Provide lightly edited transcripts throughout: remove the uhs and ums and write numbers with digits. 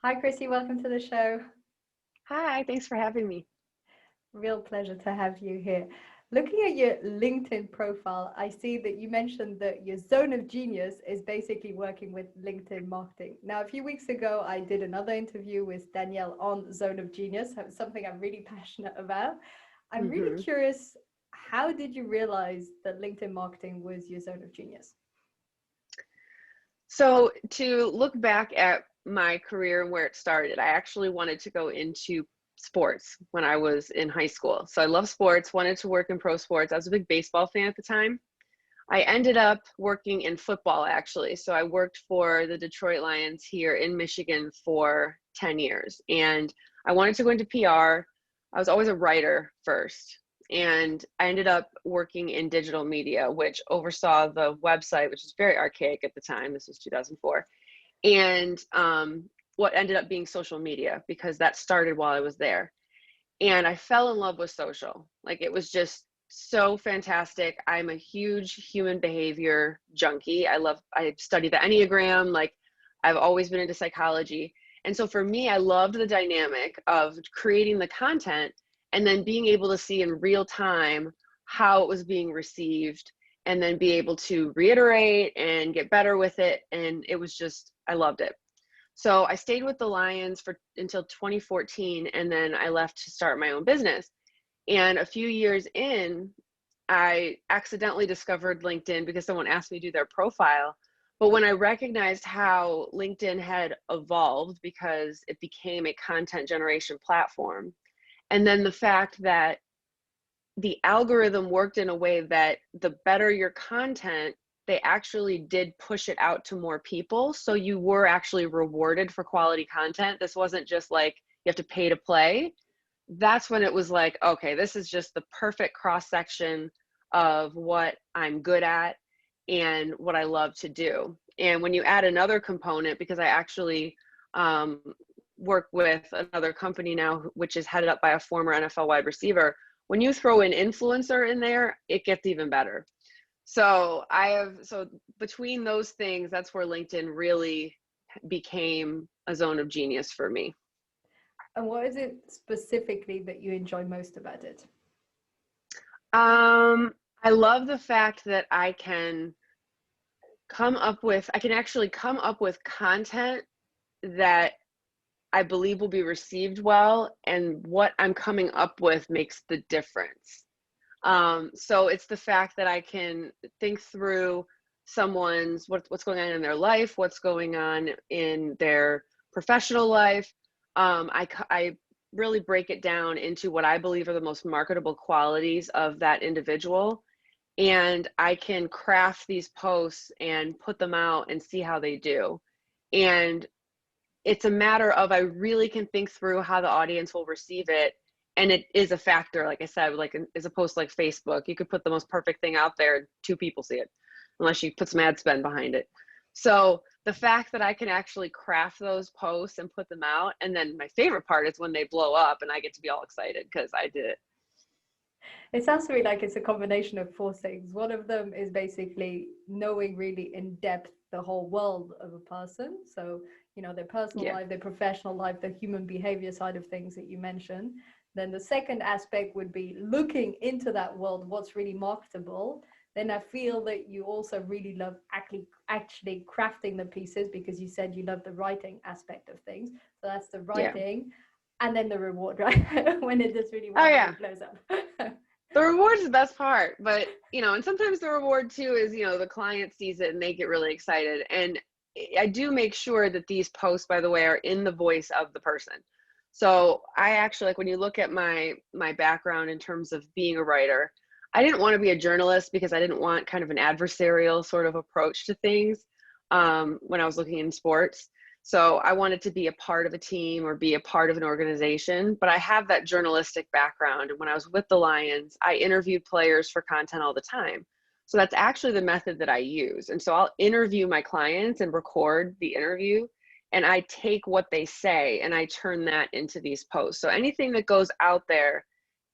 Hi, Chrissy. Welcome to the show. Hi, thanks for having me. Real pleasure to have you here. Looking at your LinkedIn profile, I see that you mentioned that your zone of genius is basically working with LinkedIn marketing. Now, a few weeks ago, I did another interview with Danielle on zone of genius, something I'm really passionate about. I'm really hmm curious, how did you realize that LinkedIn marketing was your zone of genius? So to look back at my career and where it started, I actually wanted to go into sports when I was in high school. So I love sports, wanted to work in pro sports. I was a big baseball fan at the time. I ended up working in football actually. So I worked for the Detroit Lions here in Michigan for 10 years. And I wanted to go into PR. I was always a writer first. And I ended up working in digital media, which oversaw the website, which is very archaic at the time. This was 2004. And what ended up being social media, because that started while I was there. And I fell in love with social. Like it was just so fantastic. I'm a huge human behavior junkie. I study the Eneagram. Like I've always been into psychology. And so for me, I loved the dynamic of creating the content and then being able to see in real time how it was being received and then be able to reiterate and get better with it. And it was just, I loved it. So I stayed with the Lions for until 2014, and then I left to start my own business. And a few years in, I accidentally discovered LinkedIn because someone asked me to do their profile. But when I recognized how LinkedIn had evolved because it became a content generation platform, and then the fact that the algorithm worked in a way that the better your content, they actually did push it out to more people. So you were actually rewarded for quality content. This wasn't just like you have to pay to play. That's when it was like, okay, this is just the perfect cross section of what I'm good at and what I love to do. And when you add another component, because I actually um, work with another company now, which is headed up by a former NFL wide receiver, when you throw an influencer in there, it gets even better. So between those things, that's where LinkedIn really became a zone of genius for me. And what is it specifically that you enjoy most about it? I love the fact that I can actually come up with content that I believe will be received well, and what I'm coming up with makes the difference. So it's the fact that I can think through what's going on in their life, what's going on in their professional life. I really break it down into what I believe are the most marketable qualities of that individual. And I can craft these posts and put them out and see how they do. And it's a matter of I really can think through how the audience will receive it. And it is a factor, like I said, like as opposed to like Facebook, you could put the most perfect thing out there, two people see it, unless you put some ad spend behind it. So the fact that I can actually craft those posts and put them out, and then my favorite part is when they blow up and I get to be all excited because I did it. It sounds to me like it's a combination of four things. One of them is basically knowing really in depth the whole world of a person. So, their personal Yeah. life, their professional life, the human behavior side of things that you mentioned. Then the second aspect would be looking into that world, what's really marketable. Then I feel that you also really love actually crafting the pieces because you said you love the writing aspect of things. So that's the Yeah. writing and then the reward, right? When it does really Oh well, when yeah. it blows up. The reward is the best part, but and sometimes the reward too is, the client sees it and they get really excited. And I do make sure that these posts, by the way, are in the voice of the person. So I actually, like, when you look at my background in terms of being a writer, I didn't want to be a journalist because I didn't want kind of an adversarial sort of approach to things when I was looking in sports. So I wanted to be a part of a team or be a part of an organization, but I have that journalistic background. And when I was with the Lions, I interviewed players for content all the time. So that's actually the method that I use. And so I'll interview my clients and record the interview, and I take what they say and I turn that into these posts. So anything that goes out there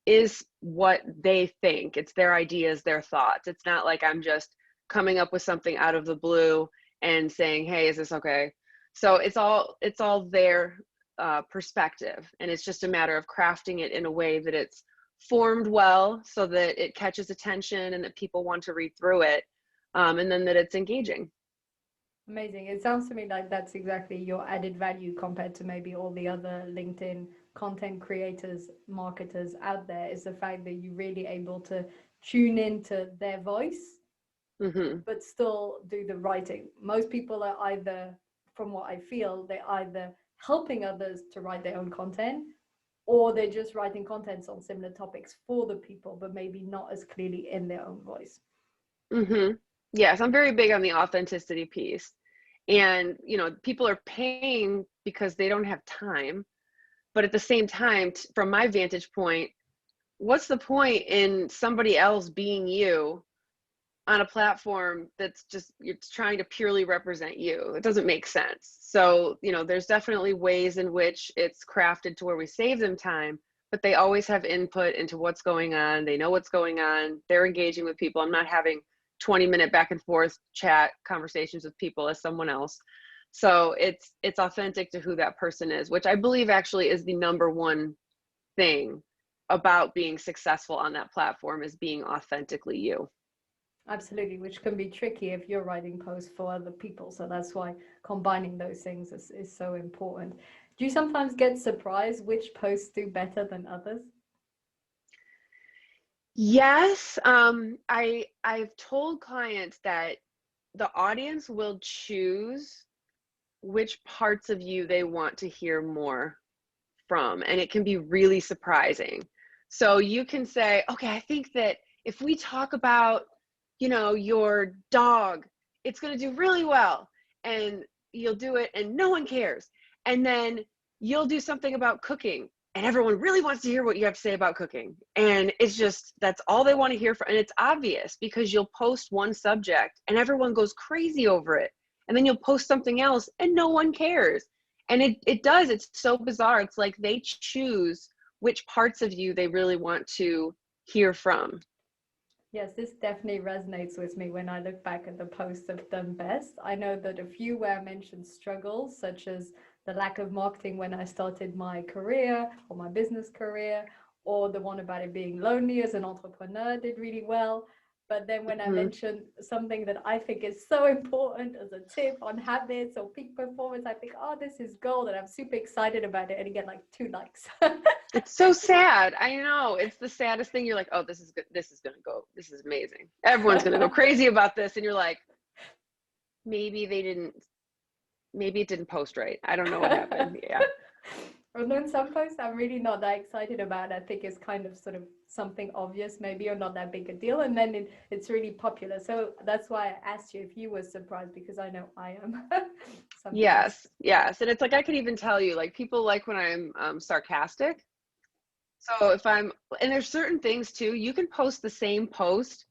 is what they think. It's their ideas, their thoughts. It's not like I'm just coming up with something out of the blue and saying, hey, is this okay? So it's all their perspective, and it's just a matter of crafting it in a way that it's formed well so that it catches attention and that people want to read through it, and then that it's engaging. Amazing. It sounds to me like that's exactly your added value compared to maybe all the other LinkedIn content creators, marketers out there, is the fact that you're really able to tune into their voice, Mm-hmm. but still do the writing. Most people are either, from what I feel, they're either helping others to write their own content, or they're just writing contents on similar topics for the people, but maybe not as clearly in their own voice. Mm-hmm. Yes, I'm very big on the authenticity piece. And, people are paying because they don't have time. But at the same time, from my vantage point, what's the point in somebody else being you on a platform that's just, it's trying to purely represent you? It doesn't make sense. So, there's definitely ways in which it's crafted to where we save them time, but they always have input into what's going on. They know what's going on. They're engaging with people. I'm not having 20-minute back and forth chat conversations with people as someone else. So it's authentic to who that person is, which I believe actually is the number one thing about being successful on that platform, is being authentically you. Absolutely, which can be tricky if you're writing posts for other people. So that's why combining those things is so important. Do you sometimes get surprised which posts do better than others? Yes, I've told clients that the audience will choose which parts of you they want to hear more from, and it can be really surprising. So you can say, okay, I think that if we talk about, your dog, it's going to do really well, and you'll do it and no one cares. And then you'll do something about cooking and everyone really wants to hear what you have to say about cooking, and it's just, that's all they want to hear from. And it's obvious because you'll post one subject and everyone goes crazy over it, and then you'll post something else and no one cares. And it's so bizarre. It's like they choose which parts of you they really want to hear from. Yes, this definitely resonates with me when I look back at the posts I've done best. I know that a few where I mentioned struggles, such as the lack of marketing when I started my career or my business career, or the one about it being lonely as an entrepreneur, did really well. But then when I Mm-hmm. mentioned something that I think is so important as a tip on habits or peak performance, I think, oh, this is gold, and I'm super excited about it, and you get like 2 likes. It's so sad. I know. It's the saddest thing. You're like, oh, this is good. This is going to go. This is amazing. Everyone's going to go crazy about this. And you're like, maybe it didn't post right. I don't know what happened. Yeah. And then some posts I'm really not that excited about. I think it's kind of sort of something obvious, maybe, or not that big a deal. And then it's really popular. So that's why I asked you if you were surprised, because I know I am sometimes. Yes. Yes. And it's like, I could even tell you, like, people like when I'm sarcastic. So and there's certain things too, you can post the same post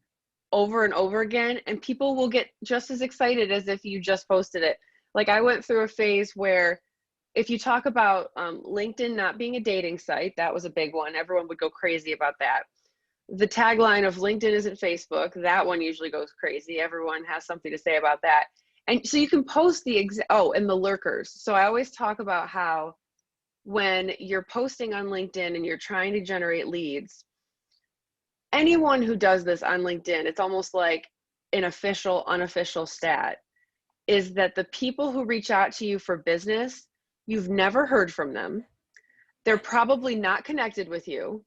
over and over again, and people will get just as excited as if you just posted it. Like, I went through a phase where if you talk about LinkedIn not being a dating site, that was a big one. Everyone would go crazy about that. The tagline of LinkedIn isn't Facebook, that one usually goes crazy. Everyone has something to say about that. And so you can post and the lurkers. So I always talk about how when you're posting on LinkedIn and you're trying to generate leads, anyone who does this on LinkedIn, it's almost like an official, unofficial stat, is that the people who reach out to you for business, you've never heard from them. They're probably not connected with you,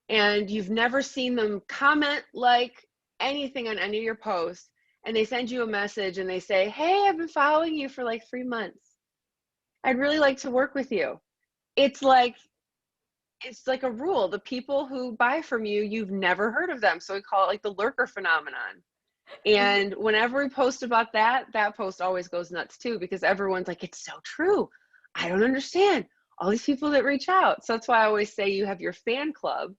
and you've never seen them comment, like, anything on any of your posts. And they send you a message and they say, hey, I've been following you for like 3 months. I'd really like to work with you. It's like a rule. The people who buy from you, you've never heard of them. So we call it like the lurker phenomenon. And whenever we post about that post always goes nuts too, because everyone's like, it's so true. I don't understand all these people that reach out. So that's why I always say you have your fan club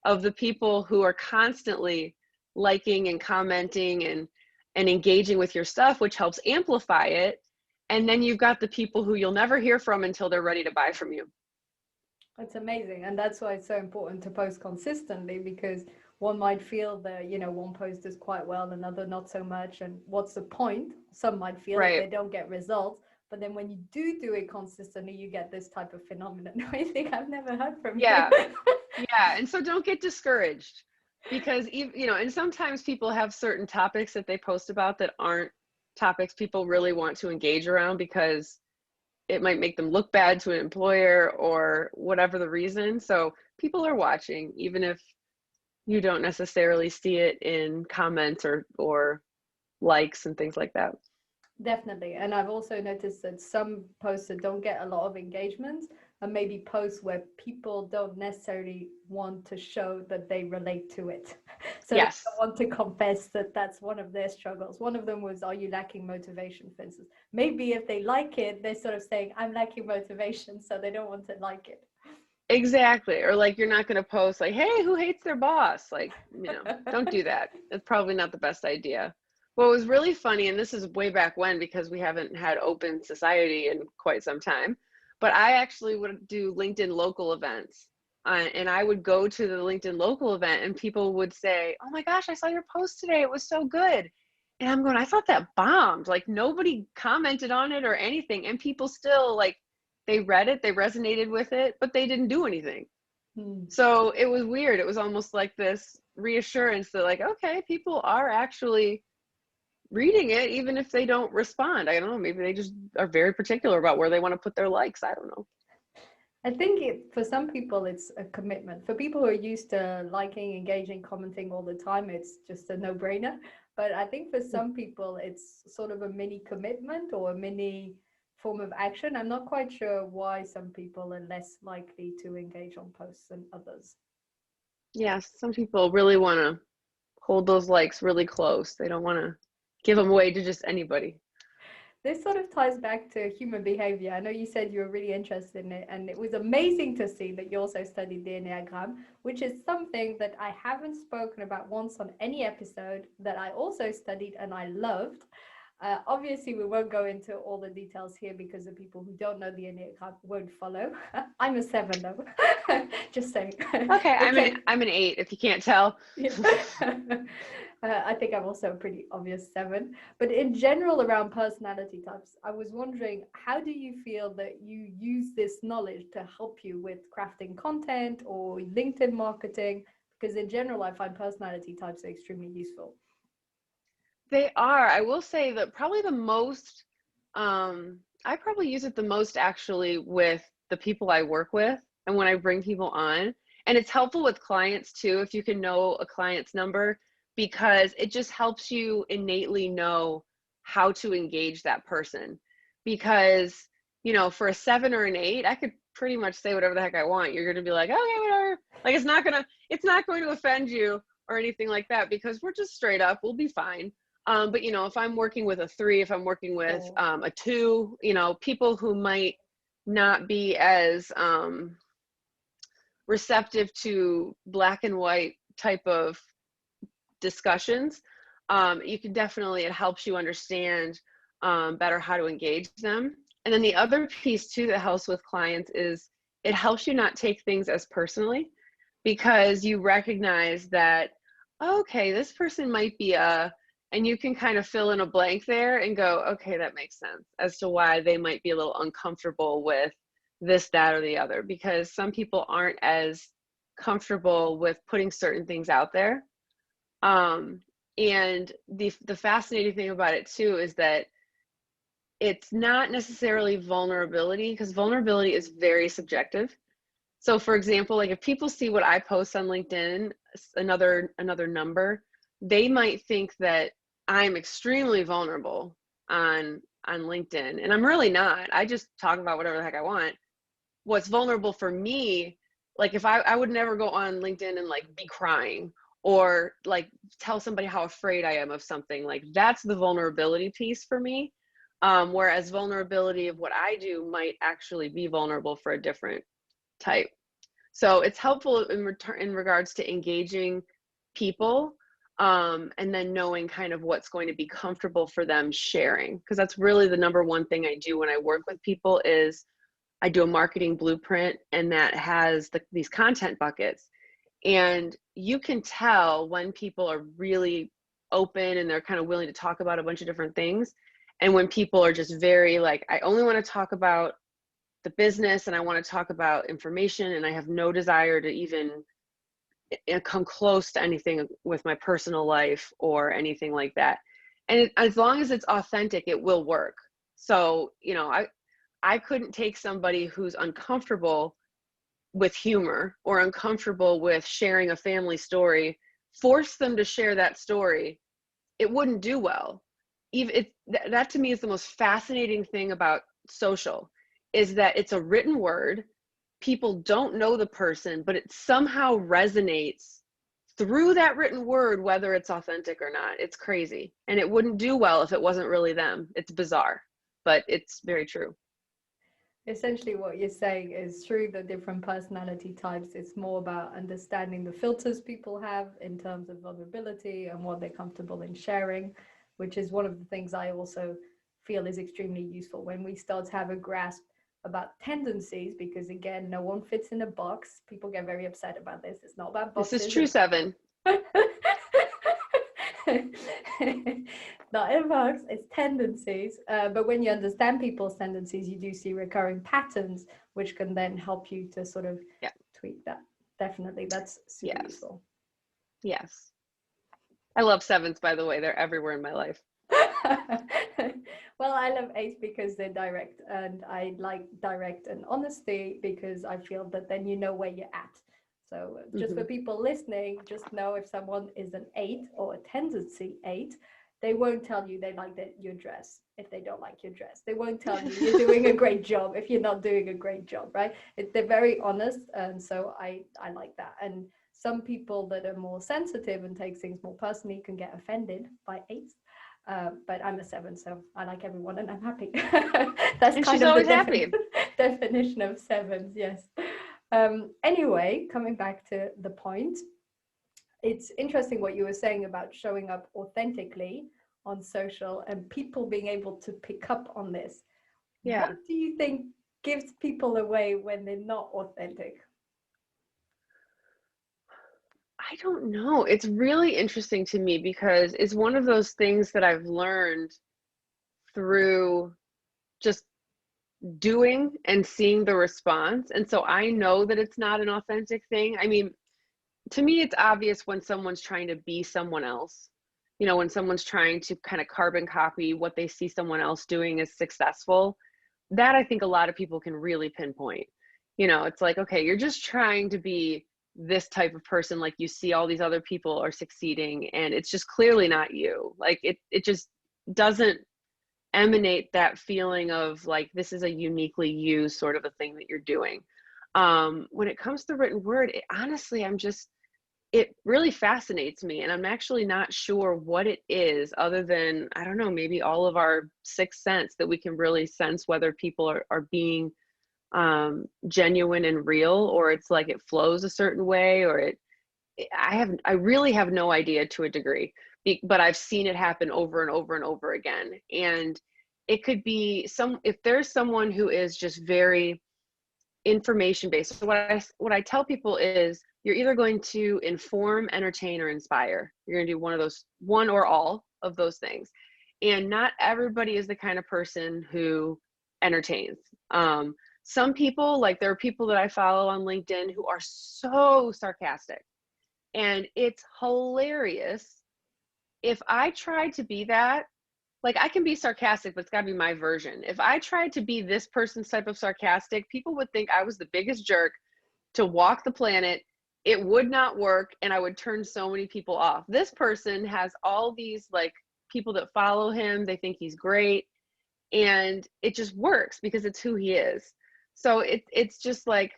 of the people who are constantly liking and commenting and engaging with your stuff, which helps amplify it. And then you've got the people who you'll never hear from until they're ready to buy from you. That's amazing. And that's why it's so important to post consistently, because one might feel that, one post does quite well, another not so much. And what's the point? Some might feel if Right. they don't get results. but then when you do it consistently, you get this type of phenomenon. I think I've never heard from Yeah. you. Yeah. And so don't get discouraged, because you know, and sometimes people have certain topics that they post about that aren't topics people really want to engage around, because it might make them look bad to an employer or whatever the reason. So people are watching, even if you don't necessarily see it in comments or likes and things like that. Definitely. And I've also noticed that some posts that don't get a lot of engagement are maybe posts where people don't necessarily want to show that they relate to it. So they Yes. don't want to confess that that's one of their struggles. One of them was, are you lacking motivation, for instance? Maybe if they like it, they're sort of saying, I'm lacking motivation, so they don't want to like it. Exactly. Or like, you're not going to post like, hey, who hates their boss? Like, you know, don't do that. It's probably not the best idea. What was really funny, and this is way back when, because we haven't had open society in quite some time, but I actually would do LinkedIn local events. And I would go to the LinkedIn local event and people would say, oh my gosh, I saw your post today. It was so good. And I'm going, I thought that bombed. Like, nobody commented on it or anything. And people still, like, they read it, they resonated with it, but they didn't do anything. So it was weird. It was almost like this reassurance that, like, okay, people are actually reading it, even if they don't respond. I don't know, maybe they just are very particular about where they want to put their likes. I don't know. I think for some people, it's a commitment. For people who are used to liking, engaging, commenting all the time, it's just a no-brainer. But I think for some people, it's sort of a mini commitment or a mini form of action. I'm not quite sure why some people are less likely to engage on posts than others. Yeah, some people really want to hold those likes really close. They don't want to give them away to just anybody. This sort of ties back to human behavior. I know you said you were really interested in it, and it was amazing to see that you also studied the Enneagram, which is something that I haven't spoken about once on any episode, that I also studied and I loved. Obviously, we won't go into all the details here because the people who don't know the Enneagram won't follow. I'm a 7 though, just saying. Okay, I'm an 8 if you can't tell. Yeah. I think I'm also a pretty obvious 7. But in general, around personality types, I was wondering, how do you feel that you use this knowledge to help you with crafting content or LinkedIn marketing? Because in general, I find personality types are extremely useful. They are. I will say that probably the most, I probably use it the most actually with the people I work with and when I bring people on. And it's helpful with clients too, if you can know a client's number, because it just helps you innately know how to engage that person. Because, you know, for a 7 or an 8, I could pretty much say whatever the heck I want. You're going to be like, okay, whatever. Like, it's not going to offend you or anything like that, because we're just straight up, we'll be fine. But, you know, if I'm working with a 3, if I'm working with a 2, you know, people who might not be as receptive to black and white type of discussions, you can definitely, it helps you understand better how to engage them. And then the other piece too that helps with clients is it helps you not take things as personally, because you recognize that, okay, this person might be and you can kind of fill in a blank there and go, okay, that makes sense as to why they might be a little uncomfortable with this, that, or the other, because some people aren't as comfortable with putting certain things out there. And the fascinating thing about it too is that it's not necessarily vulnerability, because vulnerability is very subjective. So for example, like if people see what I post on LinkedIn, another number, they might think that I'm extremely vulnerable on LinkedIn, and I'm really not. I just talk about whatever the heck I want. What's vulnerable for me, like if I would never go on LinkedIn and like be crying or like tell somebody how afraid I am of something. Like that's the vulnerability piece for me. Whereas vulnerability of what I do might actually be vulnerable for a different type. So it's helpful in regards to engaging people, and then knowing kind of what's going to be comfortable for them sharing, because that's really the number one thing I do when I work with people is I do a marketing blueprint, and that has these content buckets. And you can tell when people are really open and they're kind of willing to talk about a bunch of different things. And when people are just very like, I only want to talk about the business and I want to talk about information and I have no desire to even come close to anything with my personal life or anything like that. And as long as it's authentic, it will work. So, you know, I couldn't take somebody who's uncomfortable with humor or uncomfortable with sharing a family story, force them to share that story. It wouldn't do well. Even that to me is the most fascinating thing about social, is that it's a written word. People don't know the person, but it somehow resonates through that written word, whether it's authentic or not. It's crazy. And it wouldn't do well if it wasn't really them. It's bizarre, but it's very true. Essentially what you're saying is, through the different personality types, it's more about understanding the filters people have in terms of vulnerability and what they're comfortable in sharing, which is one of the things I also feel is extremely useful when we start to have a grasp about tendencies, because again, no one fits in a box. People get very upset about this. It's not about This is boxes. true, Seven. Not in a box, it's tendencies. But when you understand people's tendencies, you do see recurring patterns, which can then help you to sort of tweak that. Definitely, that's super useful. Yes. I love sevens, by the way. They're everywhere in my life. Well, I love eights because they're direct, and I like direct and honesty because I feel that then you know where you're at. So just for people listening, just know if someone is an 8 or a tendency 8, they won't tell you they like your dress if they don't like your dress. They won't tell you you're doing a great job if you're not doing a great job, right? They're very honest, and so I like that. And some people that are more sensitive and take things more personally can get offended by 8s. But I'm a 7, so I like everyone and I'm happy. That's and kind she's of always the happy. definition of 7s, yes. Anyway, coming back to the point, it's interesting what you were saying about showing up authentically on social and people being able to pick up on this. Yeah. What do you think gives people away when they're not authentic? I don't know. It's really interesting to me because it's one of those things that I've learned through just doing and seeing the response. And so I know that it's not an authentic thing. I mean, to me, it's obvious when someone's trying to be someone else. You know, when someone's trying to kind of carbon copy what they see someone else doing as successful, that I think a lot of people can really pinpoint. You know, it's like, okay, you're just trying to be this type of person, like you see all these other people are succeeding and it's just clearly not you. Like it just doesn't emanate that feeling of like, this is a uniquely you sort of a thing that you're doing. When it comes to written word, honestly, it really fascinates me, and I'm actually not sure what it is other than, I don't know, maybe all of our sixth sense that we can really sense whether people are being genuine and real, or it's like it flows a certain way, or I really have no idea to a degree, but I've seen it happen over and over and over again. And it could be if there's someone who is just very information based. So what I tell people is, you're either going to inform, entertain, or inspire. You're going to do one or all of those things. And not everybody is the kind of person who entertains. Some people, like there are people that I follow on LinkedIn who are so sarcastic, and it's hilarious. If I tried to be that, like I can be sarcastic, but it's gotta be my version. If I tried to be this person's type of sarcastic, people would think I was the biggest jerk to walk the planet. It would not work, and I would turn so many people off. This person has all these like people that follow him. They think he's great, and it just works because it's who he is. So it's just like,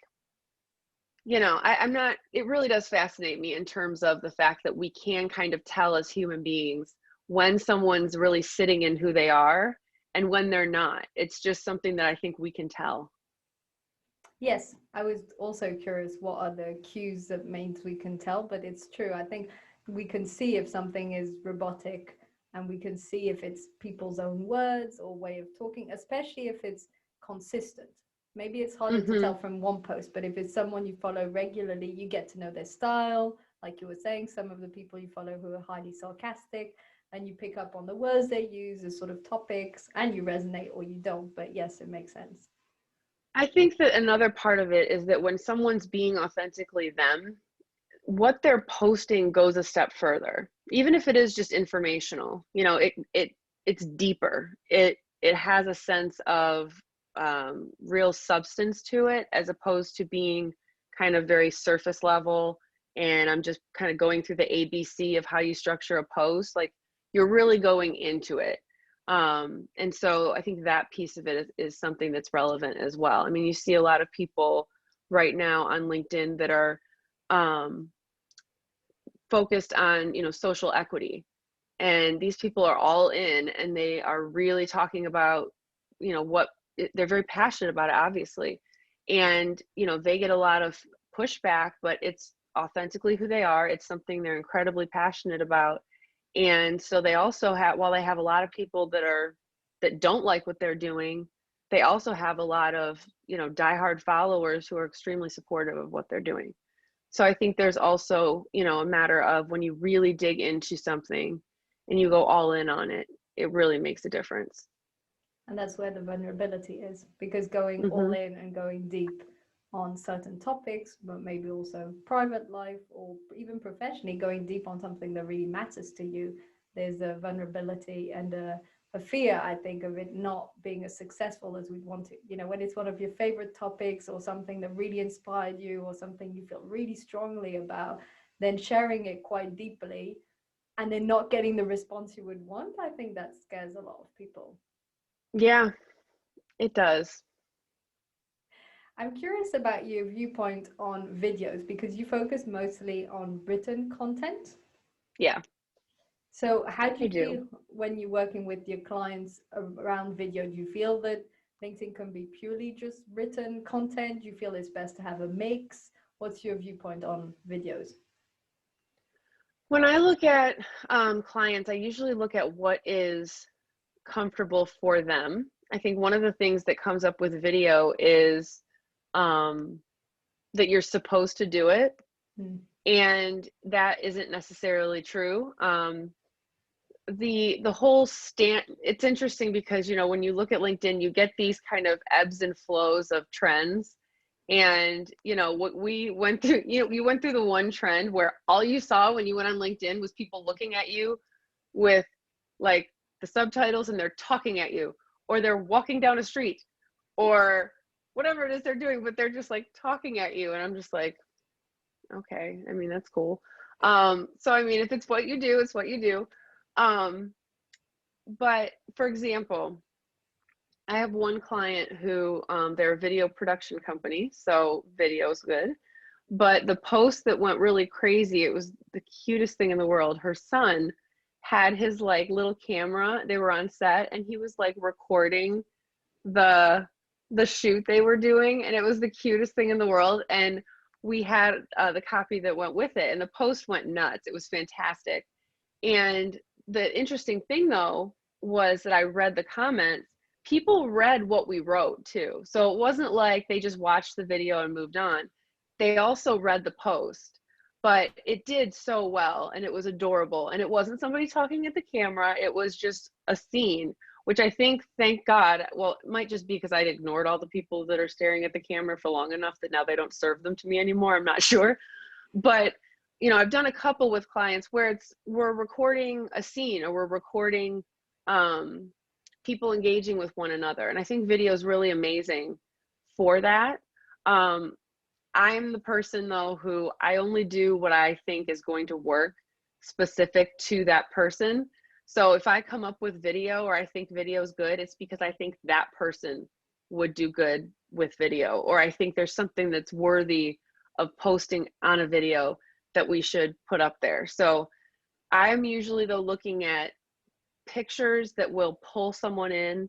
you know, I'm not, it really does fascinate me in terms of the fact that we can kind of tell as human beings when someone's really sitting in who they are and when they're not. It's just something that I think we can tell. Yes, I was also curious what are the cues that means we can tell, but it's true. I think we can see if something is robotic, and we can see if it's people's own words or way of talking, especially if it's consistent. Maybe it's harder to tell from one post, but if it's someone you follow regularly, you get to know their style. Like you were saying, some of the people you follow who are highly sarcastic, and you pick up on the words they use, the sort of topics, and you resonate or you don't. But yes, it makes sense. I think that another part of it is that when someone's being authentically them, what they're posting goes a step further. Even if it is just informational, you know, it's deeper. It has a sense of real substance to it, as opposed to being kind of very surface level. And I'm just kind of going through the ABC of how you structure a post. Like, you're really going into it. And so I think that piece of it is something that's relevant as well. I mean, you see a lot of people right now on LinkedIn that are focused on, you know, social equity, and these people are all in, and they are really talking about, you know, what they're very passionate about it, obviously. And, you know, they get a lot of pushback, but it's authentically who they are. It's something they're incredibly passionate about. And so they also have, while they have a lot of people that don't like what they're doing, they also have a lot of, you know, diehard followers who are extremely supportive of what they're doing. So I think there's also, you know, a matter of when you really dig into something and you go all in on it, it really makes a difference. And that's where the vulnerability is, because going all Mm-hmm. in and going deep on certain topics, but maybe also private life or even professionally, going deep on something that really matters to you, there's a vulnerability and a fear, I think, of it not being as successful as we'd want it. You know, when it's one of your favorite topics or something that really inspired you or something you feel really strongly about, then sharing it quite deeply and then not getting the response you would want, I think that scares a lot of people. Yeah, it does. I'm curious about your viewpoint on videos because you focus mostly on written content. Yeah, So, how do I you do. feel when you're working with your clients around video? Do you feel that LinkedIn can be purely just written content? Do you feel it's best to have a mix? What's your viewpoint on videos? When I look at clients, I usually look at what is comfortable for them. I think one of the things that comes up with video is um, that you're supposed to do it. Hmm. And that isn't necessarily true. The whole it's interesting because, you know, when you look at LinkedIn, you get these kind of ebbs and flows of trends. And, you know, what we went through, you know, you went through the one trend where all you saw when you went on LinkedIn was people looking at you with like the subtitles, and they're talking at you, or they're walking down a street, or whatever it is they're doing, but they're just like talking at you. And I'm just like, okay, I mean, that's cool. So I mean, if it's what you do, it's what you do. But for example, I have one client who they're a video production company, so video's good. But the post that went really crazy, it was the cutest thing in the world. Her son had his like little camera. They were on set, and he was like recording the shoot they were doing, and it was the cutest thing in the world. And we had the copy that went with it, and the post went nuts. It was fantastic. And the interesting thing though was that I read the comments. People read what we wrote too. So it wasn't like they just watched the video and moved on. They also read the post. But it did so well, and it was adorable. And it wasn't somebody talking at the camera. It was just a scene, which I think, thank God, well, it might just be because I'd ignored all the people that are staring at the camera for long enough that now they don't serve them to me anymore. I'm not sure. But, you know, I've done a couple with clients where we're recording a scene, or we're recording people engaging with one another. And I think video is really amazing for that. I'm the person though who I only do what I think is going to work specific to that person. So if I come up with video, or I think video is good, it's because I think that person would do good with video, or I think there's something that's worthy of posting on a video that we should put up there. So I'm usually though looking at pictures that will pull someone in,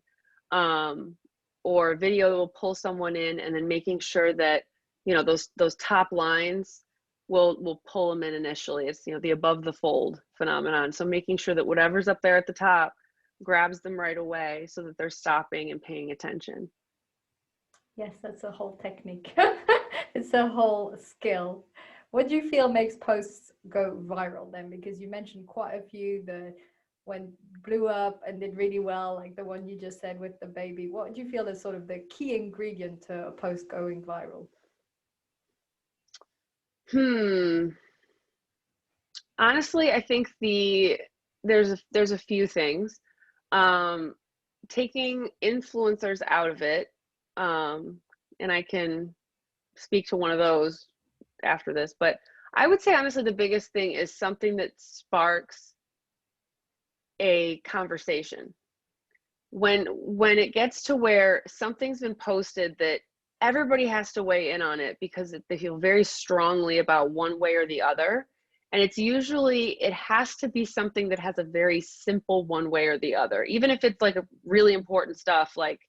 or video will pull someone in, and then making sure that, you know, those top lines will pull them in initially. It's, you know, the above the fold phenomenon. So making sure that whatever's up there at the top grabs them right away so that they're stopping and paying attention. Yes, that's a whole technique. It's a whole skill. What do you feel makes posts go viral then? Because you mentioned quite a few, the when blew up and did really well, like the one you just said with the baby? What do you feel is sort of the key ingredient to a post going viral? Honestly, I think there's a few things. Taking influencers out of it, and I can speak to one of those after this, but I would say honestly the biggest thing is something that sparks a conversation. When it gets to where something's been posted that everybody has to weigh in on it because they feel very strongly about one way or the other, and it has to be something that has a very simple one way or the other, even if it's like a really important stuff like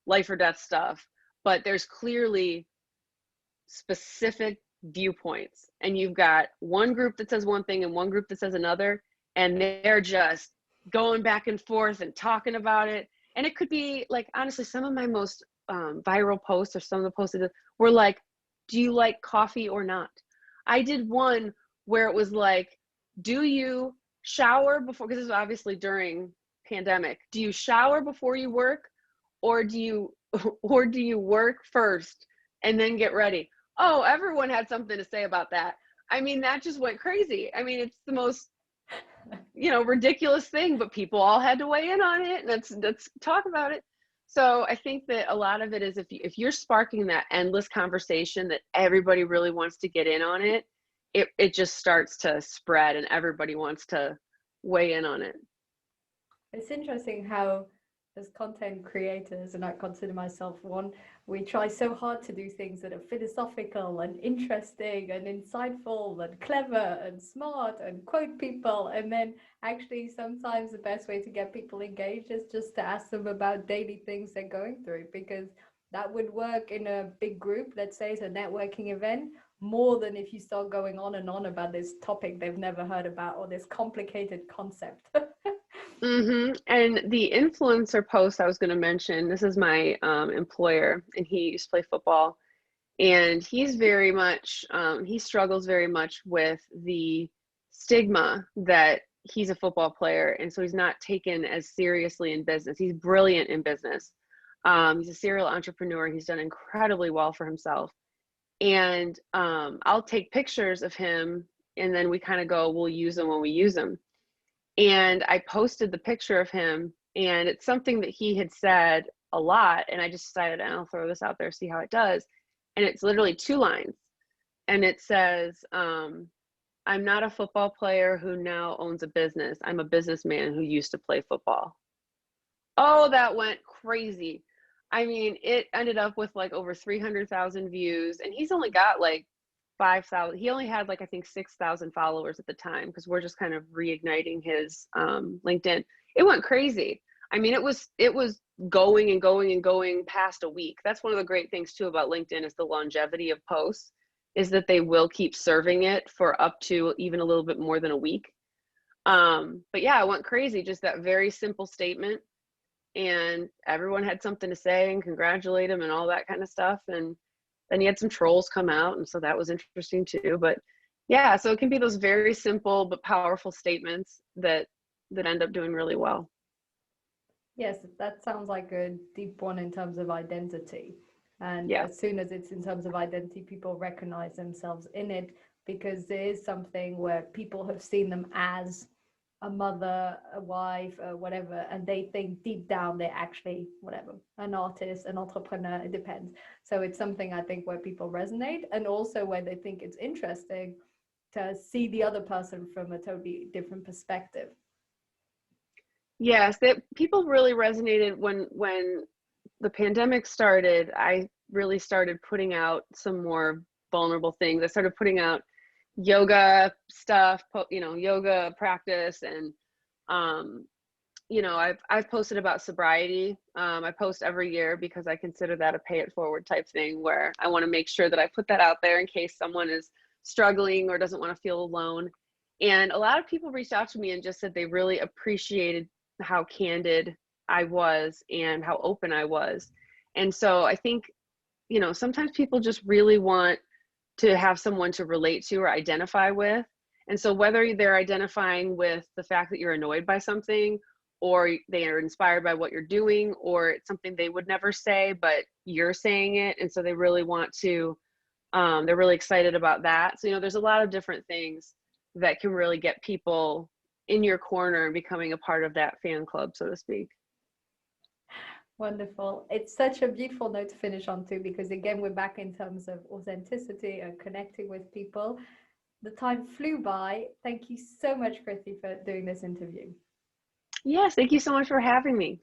life or death stuff, but there's clearly specific viewpoints, and you've got one group that says one thing and one group that says another, and they're just going back and forth and talking about it. And it could be like, honestly, some of my most viral posts, or some of the posts were like, do you like coffee or not? I did one where it was like, do you shower before, because this is obviously during pandemic, do you shower before you work, or do you work first and then get ready? Oh, everyone had something to say about that. I mean, that just went crazy. I mean, it's the most, ridiculous thing, but people all had to weigh in on it. And let's talk about it. So I think that a lot of it is if you're sparking that endless conversation that everybody really wants to get in on it, it just starts to spread and everybody wants to weigh in on it. It's interesting how, as content creators, and I consider myself one, we try so hard to do things that are philosophical and interesting and insightful and clever and smart and quote people. And then actually sometimes the best way to get people engaged is just to ask them about daily things they're going through, because that would work in a big group, let's say it's a networking event, more than if you start going on and on about this topic they've never heard about or this complicated concept. And the influencer post I was going to mention, this is my employer, and he used to play football, and he's very much, he struggles very much with the stigma that he's a football player, and so he's not taken as seriously in business. He's brilliant in business. He's a serial entrepreneur. He's done incredibly well for himself. And I'll take pictures of him, and then we kind of go, we'll use them when we use them. And I posted the picture of him, and it's something that he had said a lot, and I just decided I'll throw this out there, see how it does. And it's literally 2 lines, and it says, I'm not a football player who now owns a business. I'm a businessman who used to play football. Oh, that went crazy. I mean, it ended up with like over 300,000 views, and he's only got like 5,000. He only had like, I think 6,000 followers at the time, because we're just kind of reigniting his LinkedIn. It went crazy. I mean, it was going and going and going past a week. That's one of the great things too about LinkedIn, is the longevity of posts, is that they will keep serving it for up to even a little bit more than a week. But yeah, it went crazy. Just that very simple statement, and everyone had something to say and congratulate him and all that kind of stuff. And then he had some trolls come out, and so that was interesting too. But yeah, so it can be those very simple but powerful statements that end up doing really well. Yes, that sounds like a deep one in terms of identity. And Yeah. as soon as it's in terms of identity, people recognize themselves in it, because there is something where people have seen them as a mother, a wife, whatever, and they think deep down they're actually whatever, an artist, an entrepreneur, it depends. So it's something I think where people resonate, and also where they think it's interesting to see the other person from a totally different perspective. Yes, that people really resonated when the pandemic started. I really started putting out some more vulnerable things. I started putting out yoga stuff, yoga practice, and I've posted about sobriety. I post every year because I consider that a pay it forward type thing, where I want to make sure that I put that out there in case someone is struggling or doesn't want to feel alone. And a lot of people reached out to me and just said they really appreciated how candid I was and how open I was. And so I think, sometimes people just really want to have someone to relate to or identify with. And so whether they're identifying with the fact that you're annoyed by something, or they are inspired by what you're doing, or it's something they would never say, but you're saying it. And so they really want to, they're really excited about that. So, there's a lot of different things that can really get people in your corner and becoming a part of that fan club, so to speak. Wonderful. It's such a beautiful note to finish on too, because again, we're back in terms of authenticity and connecting with people. The time flew by. Thank you so much, Chrissie, for doing this interview. Yes, thank you so much for having me.